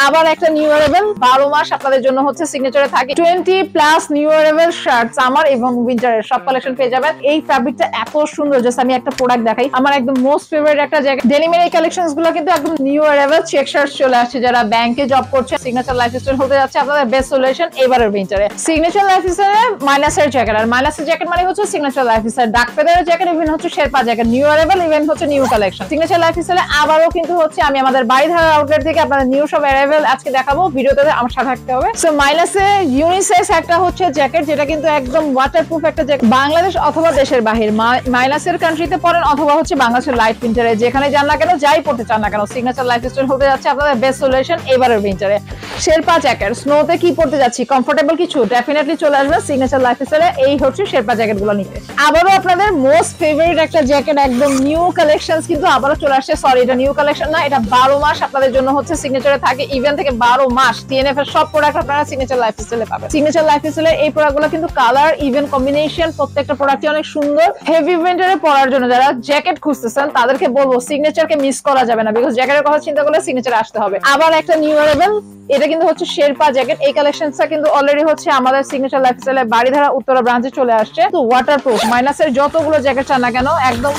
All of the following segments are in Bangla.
আবার একটা নিউ অ্যারাইভেল 12 মাস আপনাদের জন্য হচ্ছে সিগনেচারে থাকে 20+ নিউ অ্যারাইভেল শার্ট সামার এবং উইন্টারের সব কালেকশন পেয়ে যাবেন। এই ফ্যাব্রিকটা এত সুন্দর, জাস্ট আমি একটা প্রোডাক্ট দেখাই। আমার একদম মোস্ট ফেভারিট একটা জায়গা ডেনিমের এই কালেকশনস গুলো কিন্তু একদম নিউ অ্যারাইভেল চেক শার্ট চলে আসছে। যারা ব্যাংকে জব করছে, সিগনেচার লাইফস্টাইল হতে যাচ্ছে আপনাদের বেস্ট সলিউশন এবারের উইন্টারে। সিগনেচার লাইফস্টাইলে মাইনাসের জ্যাকেট, আর মাইনাসের জ্যাকেট মানে হচ্ছে সিগনেচার লাইফস্টাইল। ডাক ফেদারের জ্যাকেট ইভেন হচ্ছে Sherpa jacket, new arrival even হচ্ছে নিউ কালেকশন। সিগনেচার লাইফস্টাইলে আবারও কিন্তু হচ্ছে আমি আমাদের বাড়িধারা আউটলেট থেকে আপনাদের নিউ সব অ্যারাইভেল আজকে দেখাবো। ভিডিওতে আমার সাথে থাকতে হবে। সো মাইনাসে ইউনিসেক্স একটা হচ্ছে জ্যাকেট, যেটা কিন্তু একদম ওয়াটারপ্রুফ একটা জ্যাকেট। বাংলাদেশ অথবা দেশের বাহির, মাইনাসের কান্ট্রিতে পড়েন অথবা হচ্ছে বাংলাদেশের লাইট উইন্টারে, যেখানে যান না কেন, যাই পড়তে চান না কেন, সিগনেচার লাইফস্টাইল হতে যাচ্ছে আপনাদের বেস্ট সলিউশন এবারের উইন্টারে। শেরপা জ্যাকেট, স্নোতে কি পড়তে যাচ্ছি, কমফোর্টেবল কিছু ডেফিনেটলি চলে আসবে সিগনেচার লাইফস্টাইলে। এই হচ্ছে শেরপা জ্যাকেট গুলো নিতে। আবারও আপনাদের মোস্ট ফেভারিট একটা জ্যাকেট, একদম নিউ কালেকশন কিন্তু আবারও চলে আসছে। সরি, এটা নিউ কালেকশন না, এটা 12 মাস আপনাদের জন্য হচ্ছে সিগনেচারে থাকে। ইভেন থেকে 12 মাস টিএনএফ এর সব প্রোডাক্ট আপনারা সিগনেচার লাইফস্টাইলে পাবেন। সিগনেচার লাইফস্টাইলে এই প্রোডাক্টগুলো কিন্তু কালার ইভেন কম্বিনেশন প্রত্যেকটা প্রোডাক্টই অনেক সুন্দর। হেভি উইন্টারে পরার জন্য যারা জ্যাকেট খুঁজতেছেন তাদেরকে বলবো সিগনেচারকে মিস করা যাবে না, বিকজ জ্যাকেটের কথা চিন্তা করলে সিগনেচারে আসতে হবে। আবার একটা নিউ অ্যারাইভেল, এটা কিন্তু হচ্ছে শেরপা জ্যাকেট। এই কালেকশনটা কিন্তু অলরেডি হচ্ছে আমাদের সিগনেচার লাইফস্টাইলে বাড়িধারা উত্তরা ব্রাঞ্চে চলে আসছে। তো ওয়াটারপ্রুফ, মাইনাসের যতগুলো জ্যাকেট চান না কেন, একদম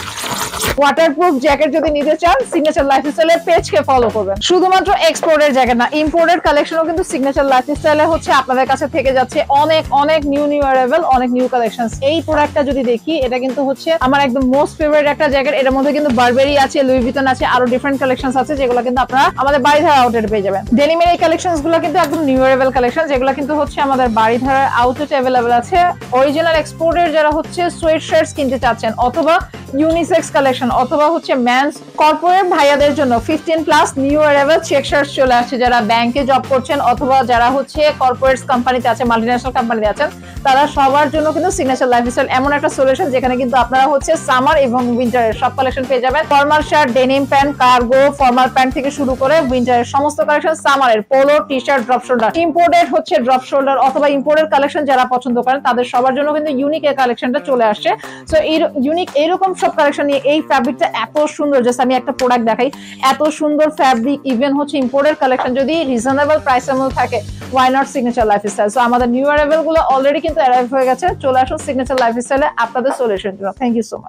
ওয়াটারপ্রুফ জ্যাকেট যদি নিতে চান সিগনেচার লাইফস্টাইলের পেজকে ফলো করবেন। শুধুমাত্র এক্সপোর্টের জ্যাকেট না, ইম্পোর্টেড কালেকশনও কিন্তু সিগনেচার লাইফস্টাইলে হচ্ছে আপনাদের কাছে থেকে যাচ্ছে। অনেক অনেক নিউ অ্যারাইভেল, অনেক নিউ কালেকশনস। এই প্রোডাক্টটা যদি দেখি, এটা কিন্তু হচ্ছে আমার একদম মোস্ট ফেভারিট একটা জ্যাকেট। এর মধ্যে কিন্তু বারবেরি আছে, লুই ভিতন আছে, আরো ডিফারেন্ট কালেকশনস আছে, যেগুলো কিন্তু আপনারা আমাদের বাড়িধারা আউটলেটে পেয়ে যাবেন। ডেনিমের এই কালেকশনস গুলো কিন্তু একদম নিউ অ্যারাইভেল কালেকশন, যেগুলো কিন্তু হচ্ছে আমাদের বাড়িধারার আউটলেটে অ্যাভেলেবল আছে। অরিজিনাল এক্সপোর্টের যারা হচ্ছে সোয়েট শার্টস কিনতে চাচ্ছেন, অথবা ইউনিসেক্স কালেকশন, অথবা হচ্ছে মেন্স কর্পোরেট ভাইয়াদের জন্য 15+ নিউ অ্যারাইভেল চেক শার্টস চলে আসছে। যারা ব্যাংকে জব করছেন অথবা যারা হচ্ছে কর্পোরেট কোম্পানিতে আছে, মাল্টিন্যাশনাল কোম্পানিতে আছেন, তারা সবার জন্য কিন্তু সিগনেচার লাইফস্টাইল এমন একটা সলিউশন যেখানে কিন্তু আপনারা হচ্ছে সামার এবং উইন্টারের সব কালেকশন পেয়ে যাবেন। Formal shirt, denim pant, cargo, formal pant থেকে শুরু করে উইন্টারের সমস্ত কালেকশন, সামারের polo, T shirt, drop shoulder, imported হচ্ছে ড্রপ শোল্ডার অথবা ইম্পোর্টেড কালেকশন যারা পছন্দ করেন তাদের সবার জন্য কিন্তু ইউনিক এর কালেকশনটা চলে আসছে। সো এই ইউনিক এইরকম সব কালেকশন নিয়ে এই ফ্যাব্রিকটা এত সুন্দর, জাস্ট আমি একটা প্রোডাক্ট দেখাই। এত সুন্দর ফ্যাব্রিক, ইভেন হচ্ছে ইম্পোর্টেড কালেকশন যদি রিজনেবল প্রাইসের মধ্যে থাকে, why not signature lifestyle. So আমাদের নিউ অ্যারাইভেল গুলো অলরেডি কিন্তু অ্যারাইভ হয়ে গেছে। চলে আসুন সিগনেচার লাইফস্টাইলে আপনাদের solution. Thank you so much.